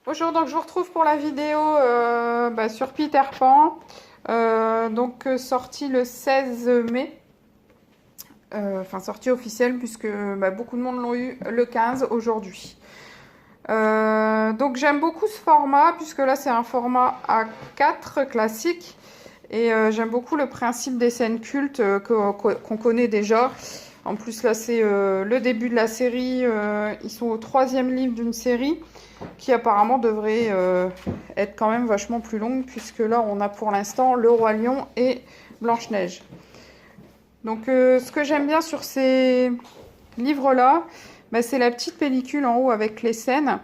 Bonjour, donc je vous retrouve pour la vidéo sur Peter Pan, sortie le 16 mai, enfin sortie officielle puisque beaucoup de monde l'ont eu le 15 aujourd'hui. Donc j'aime beaucoup ce format puisque là c'est un format A4 classique et j'aime beaucoup le principe des scènes cultes qu'on connaît déjà. En plus là c'est le début de la série, ils sont au 3e livre d'une série qui apparemment devrait être quand même vachement plus longue, puisque là on a pour l'instant le Roi Lion et Blanche-Neige. Donc ce que j'aime bien sur ces livres-là, c'est la petite pellicule en haut avec les scènes,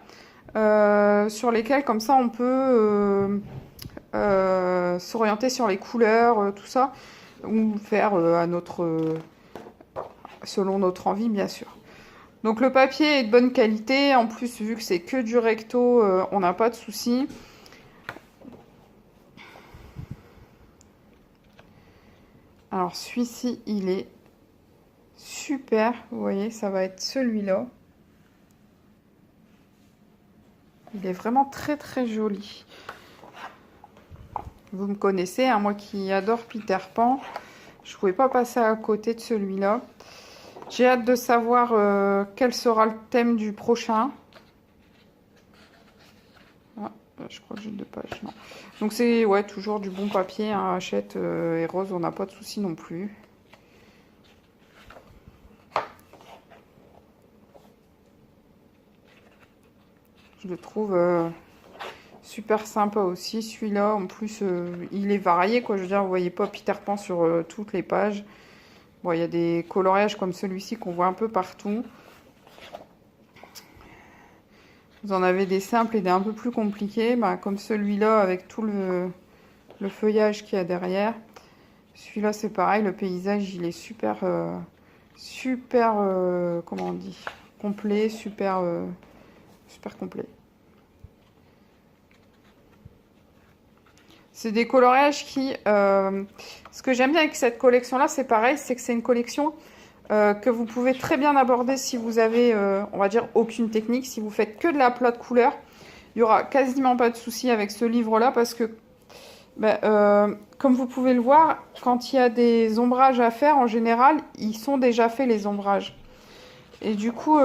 sur lesquelles comme ça on peut s'orienter sur les couleurs, tout ça, ou faire selon notre envie bien sûr. Donc le papier est de bonne qualité, en plus vu que c'est que du recto, on n'a pas de soucis. Alors celui-ci, il est super, vous voyez, ça va être celui-là. Il est vraiment très très joli. Vous me connaissez, hein, moi qui adore Peter Pan, je ne pouvais pas passer à côté de celui-là. J'ai hâte de savoir quel sera le thème du prochain. Ah, je crois que j'ai 2 pages. Non. Donc c'est toujours du bon papier. Hein, Hachette et Rose, on n'a pas de soucis non plus. Je le trouve super sympa aussi. Celui-là, en plus, il est varié, quoi. Je veux dire, vous voyez pas Peter Pan sur toutes les pages. Bon, il y a des coloriages comme celui-ci qu'on voit un peu partout. Vous en avez des simples et des un peu plus compliqués, comme celui-là avec tout le feuillage qu'il y a derrière. Celui-là, c'est pareil, le paysage, il est super, comment on dit, complet, super complet. C'est des coloriages qui... ce que j'aime bien avec cette collection-là, c'est pareil, c'est que c'est une collection que vous pouvez très bien aborder si vous avez, on va dire, aucune technique. Si vous faites que de l'aplat de couleurs, il n'y aura quasiment pas de souci avec ce livre-là parce que, comme vous pouvez le voir, quand il y a des ombrages à faire, en général, ils sont déjà faits, les ombrages. Et du coup...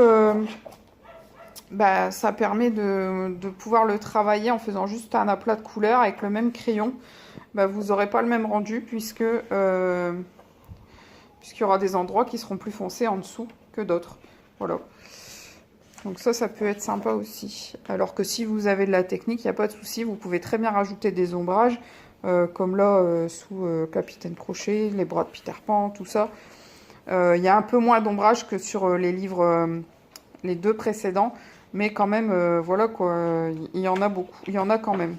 ça permet de pouvoir le travailler en faisant juste un aplat de couleurs avec le même crayon. Vous n'aurez pas le même rendu puisqu'il y aura des endroits qui seront plus foncés en dessous que d'autres. Voilà. Donc ça peut être sympa aussi. Alors que si vous avez de la technique, il n'y a pas de souci. Vous pouvez très bien rajouter des ombrages, comme là, sous Capitaine Crochet, les bras de Peter Pan, tout ça. Il y a un peu moins d'ombrage que sur les livres, les 2 précédents. Mais quand même, voilà quoi, il y en a beaucoup, il y en a quand même.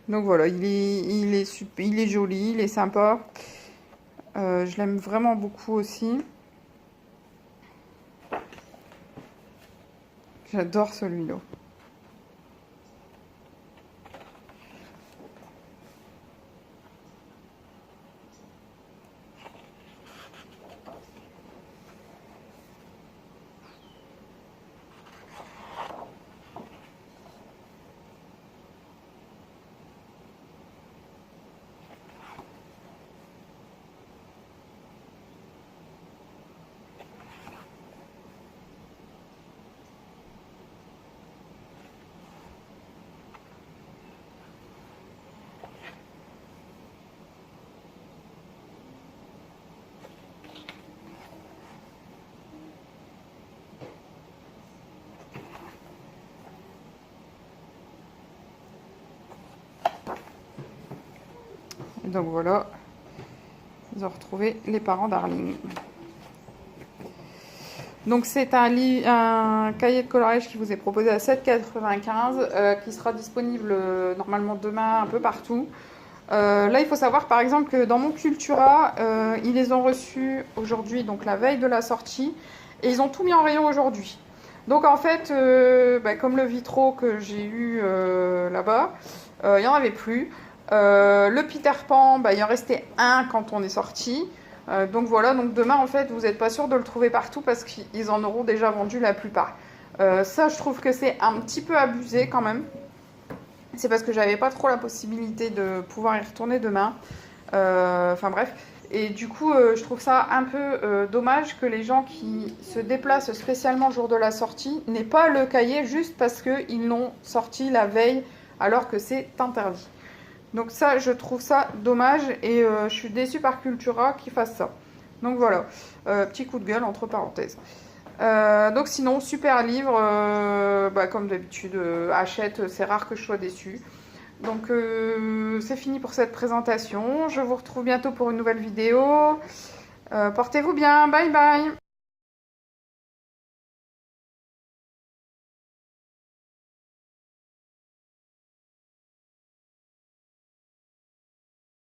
Donc voilà, il est joli, il est sympa. Je l'aime vraiment beaucoup aussi. J'adore celui-là. Et donc voilà, ils ont retrouvé les parents d'Arling. Donc c'est un cahier de coloriage qui vous est proposé à 7,95 qui sera disponible normalement demain un peu partout. Là il faut savoir par exemple que dans mon Cultura, ils les ont reçus aujourd'hui, donc la veille de la sortie, et ils ont tout mis en rayon aujourd'hui. Donc en fait, comme le Vitro que j'ai eu là-bas, il n'y en avait plus. Le Peter Pan, il en restait un quand on est sorti. Donc voilà, donc demain en fait vous n'êtes pas sûr de le trouver partout parce qu'ils en auront déjà vendu la plupart. Ça, je trouve que c'est un petit peu abusé quand même. C'est parce que j'avais pas trop la possibilité de pouvoir y retourner demain. Enfin bref. Et du coup, je trouve ça un peu dommage que les gens qui se déplacent spécialement le jour de la sortie n'aient pas le cahier juste parce qu'ils l'ont sorti la veille alors que c'est interdit. Donc ça, je trouve ça dommage et je suis déçue par Cultura qui fasse ça. Donc voilà, petit coup de gueule entre parenthèses. Donc sinon, super livre, comme d'habitude, achète, c'est rare que je sois déçue. Donc c'est fini pour cette présentation, je vous retrouve bientôt pour une nouvelle vidéo. Portez-vous bien, bye bye.